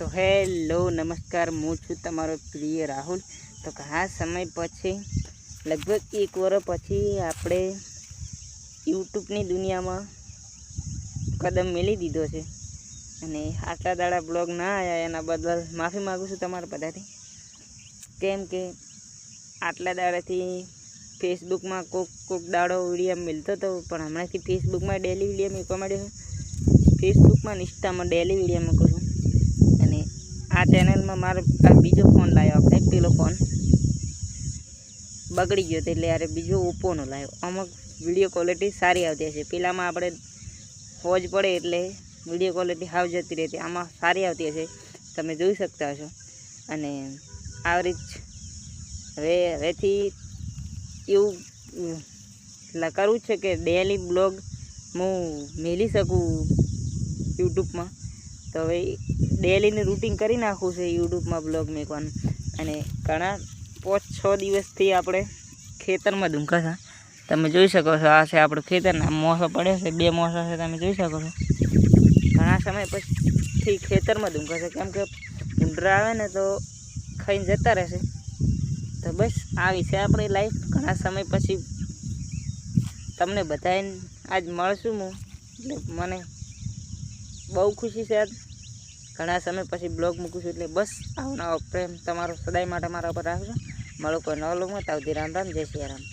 तो हेलो नमस्कार હું છું તમારો પ્રિય રાહુલ। તો ઘણા સમય પછી લગભગ 1 વર્ષ પછી આપણે યુટ્યુબની દુનિયામાં કદમ મેલી દીધો છે અને આટલા દાડા બ્લોગ ના આવ્યા એના બદલ માફી માગું છું તમારા બધાથી। કેમ કે આટલા દાડાથી ફેસબુકમાં કોક દાડો વિડીયો મિલતો હતો પણ હમણાંથી ફેસબુકમાં ડેલી વિડીયો મૂકવા માંડ્યો છે। ફેસબુકમાં ઇન્સ્ટામાં ડેલી વિડીયો મૂકું છું અને આ ચેનલમાં મારો આ બીજો ફોન લાવ્યો આપણે। પેલો ફોન બગડી ગયો હતો એટલે યાર બીજો ઓપ્પોનો લાવ્યો। અમુક વિડીયો ક્વોલિટી સારી આવતી હશે, પેલામાં આપણે ફોજ પડે એટલે વિડીયો ક્વોલિટી હાવ જતી રહેતી, આમાં સારી આવતી હશે, તમે જોઈ શકતા હશો। અને આવી રીત હવેથી એવું કરવું છે કે ડેલી બ્લોગ હું મેલી શકું યુટ્યુબમાં। તો હવે ડેલીનું રૂટિન કરી નાખવું છે યુટ્યુબમાં બ્લોગ મૂકવાનું। અને ઘણા 5-6 દિવસથી આપણે ખેતરમાં ધૂંકા છે, તમે જોઈ શકો છો। આ છે આપણું ખેતરના મોસો પડ્યો છે, 2 મોસા છે, તમે જોઈ શકો છો। ઘણા સમય પછી ખેતરમાં ધૂંકા છે કેમ કે ભૂંડરા આવે ને તો ખાઈને જતા રહેશે। તો બસ આવી છે આપણી લાઈફ। ઘણા સમય પછી તમને બધાને આજ મળશું હું, એટલે મને બહુ ખુશી છે। આજ ઘણા સમય પછી બ્લોગ મૂકું છું એટલે બસ આવો નવો પ્રેમ તમારો સદાય માટે મારા ઉપર રાખજો। મળો કોઈ નવો બ્લોગમાં, તાવથી રામ રામ, જય શ્રી રામ।